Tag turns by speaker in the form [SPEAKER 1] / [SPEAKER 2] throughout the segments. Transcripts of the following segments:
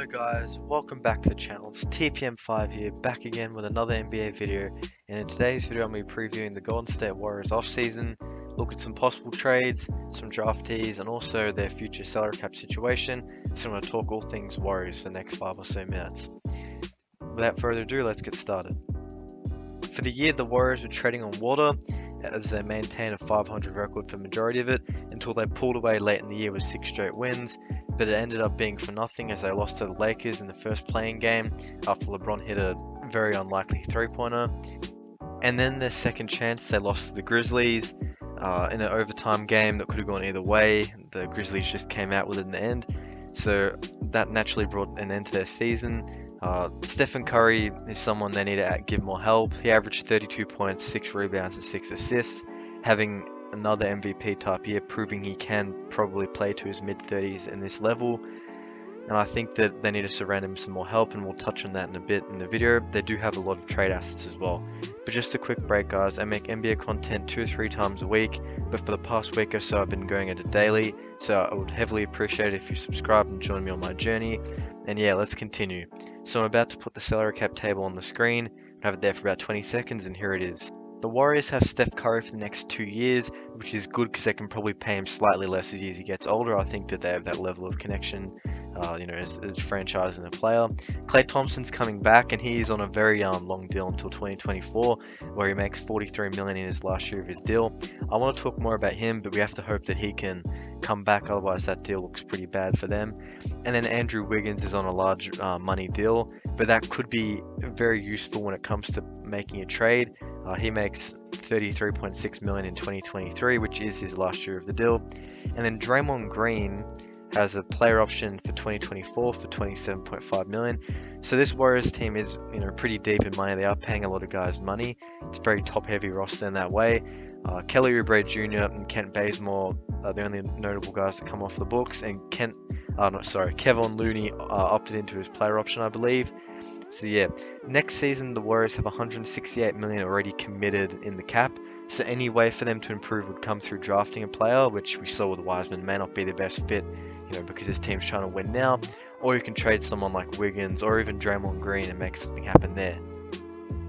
[SPEAKER 1] Hello guys, welcome back to the channel. It's TPM5 here, back again with another NBA video. And in today's video, I'm going to be previewing the Golden State Warriors offseason, look at some possible trades, some draftees, and also their future salary cap situation. So I'm going to talk all things Warriors for the next 5 or so minutes. Without further ado, let's get started. For the year, the Warriors were treading on water as they maintained a 500 record for the majority of it until they pulled away late in the year with 6 straight wins, but it ended up being for nothing as they lost to the Lakers in the first playing game after LeBron hit a very unlikely three-pointer. And then their second chance, they lost to the Grizzlies in an overtime game that could have gone either way. The Grizzlies just came out with it in the end, so that naturally brought an end to their season. Stephen Curry is someone they need to give more help. He averaged 32 points, 6 rebounds, and 6 assists, having another MVP type year, proving he can probably play to his mid-30s in this level. And I think that they need to surround him with some more help, and we'll touch on that in a bit in the video. They do have a lot of trade assets as well. But just a quick break, guys. I make NBA content 2 or 3 times a week, but for the past week or so I've been going at it daily, so I would heavily appreciate it if you subscribe and join me on my journey. And yeah, let's continue. So I'm about to put the salary cap table on the screen. I have it there for about 20 seconds, and here it is. The Warriors have Steph Curry for the next 2 years, which is good because they can probably pay him slightly less as he gets older. I think that they have that level of connection, as a franchise and a player. Klay Thompson's coming back, and he is on a very long deal until 2024, where he makes $43 million in his last year of his deal. I want to talk more about him, but we have to hope that he can come back, otherwise that deal looks pretty bad for them. And then Andrew Wiggins is on a large money deal, but that could be very useful when it comes to making a trade. He makes $33.6 million in 2023, which is his last year of the deal. And then Draymond Green has a player option for 2024 for $27.5 million. So this Warriors team is, pretty deep in money. They are paying a lot of guys money. It's a very top-heavy roster in that way. Kelly Oubre Jr. and Kent Bazemore are the only notable guys that come off the books, and Kevon Looney opted into his player option, I believe. So yeah, next season the Warriors have $168 million already committed in the cap. So any way for them to improve would come through drafting a player, which we saw with Wiseman may not be the best fit, because his team's trying to win now. Or you can trade someone like Wiggins or even Draymond Green and make something happen there.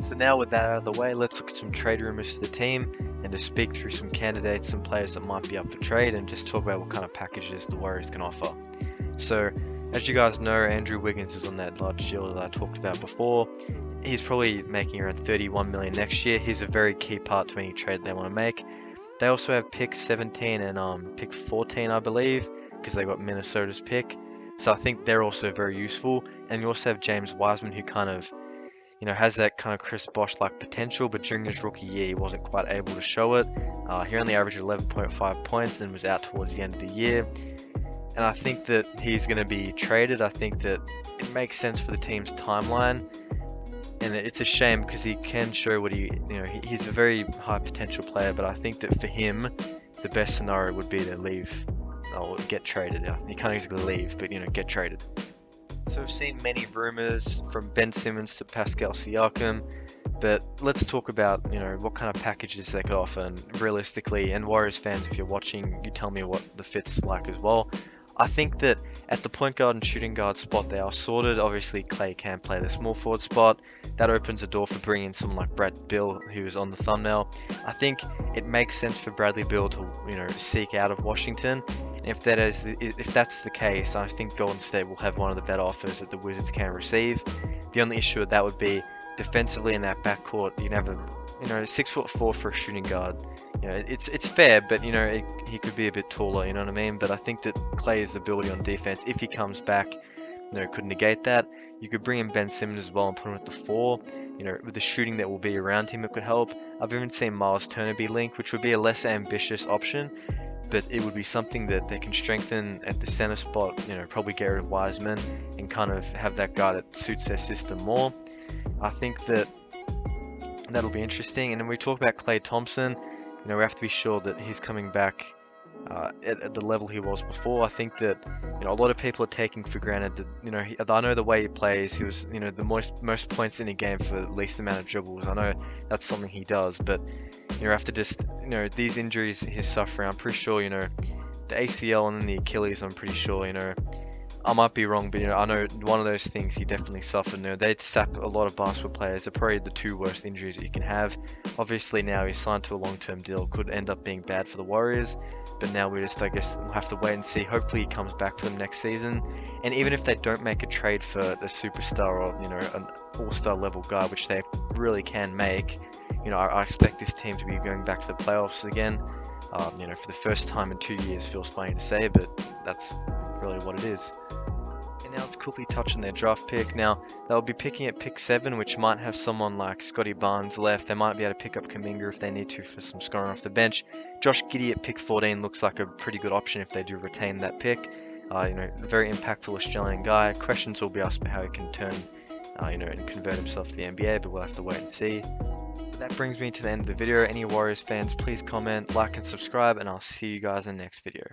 [SPEAKER 1] So now with that out of the way, let's look at some trade rumors for the team and to speak through some candidates, some players that might be up for trade, and just talk about what kind of packages the Warriors can offer. So as you guys know, Andrew Wiggins is on that large deal that I talked about before. He's probably making around $31 million next year. He's a very key part to any trade they want to make. They also have pick 17 and pick 14, I believe, because they got Minnesota's pick. So I think they're also very useful. And you also have James Wiseman, who kind of, has that kind of Chris Bosh-like potential, but during his rookie year, he wasn't quite able to show it. He only averaged 11.5 points and was out towards the end of the year. And I think that he's going to be traded. I think that it makes sense for the team's timeline. And it's a shame because he can show what he's a very high potential player, but I think that for him, the best scenario would be to leave or get traded. He can't exactly leave, but get traded. So we've seen many rumors from Ben Simmons to Pascal Siakam, but let's talk about what kind of packages they could offer, and realistically, and Warriors fans, if you're watching, you tell me what the fit's like as well. I think that at the point guard and shooting guard spot they are sorted. Obviously Klay can play the small forward spot. That opens the door for bringing someone like Brad Beal, who is on the thumbnail. I think it makes sense for Bradley Beal to seek out of Washington. And if that's the case, I think Golden State will have one of the better offers that the Wizards can receive. The only issue with that would be defensively in that backcourt. You can have a 6'4" for a shooting guard. It's fair, but he could be a bit taller. You know what I mean? But I think that Klay's ability on defense, if he comes back, could negate that. You could bring in Ben Simmons as well and put him at the 4. With the shooting that will be around him, it could help. I've even seen Miles Turner be linked, which would be a less ambitious option, but it would be something that they can strengthen at the center spot. Probably get rid of Wiseman and kind of have that guy that suits their system more. I think that that'll be interesting. And then we talk about Klay Thompson. We have to be sure that he's coming back at the level he was before. I think that a lot of people are taking for granted that I know the way he plays. He was the most points in a game for the least amount of dribbles. I know that's something he does, but after just these injuries he's suffering, I'm pretty sure the ACL and then the Achilles. I'm pretty sure I might be wrong, but I know one of those things he definitely suffered. They'd sap a lot of basketball players. They're probably the two worst injuries that you can have. Obviously now he's signed to a long-term deal, could end up being bad for the Warriors, but now we just, I guess, we'll have to wait and see. Hopefully he comes back for them next season. And even if they don't make a trade for the superstar or an all-star level guy, which they really can make, I expect this team to be going back to the playoffs again. For the first time in 2 years, feels funny to say, but that's really what it is. And now let's quickly touch on their draft pick. Now, they'll be picking at pick 7, which might have someone like Scotty Barnes left. They might be able to pick up Kuminga if they need to for some scoring off the bench. Josh Giddey at pick 14 looks like a pretty good option if they do retain that pick. Very impactful Australian guy. Questions will be asked about how he can turn, and convert himself to the NBA, but we'll have to wait and see. But that brings me to the end of the video. Any Warriors fans, please comment, like, and subscribe, and I'll see you guys in the next video.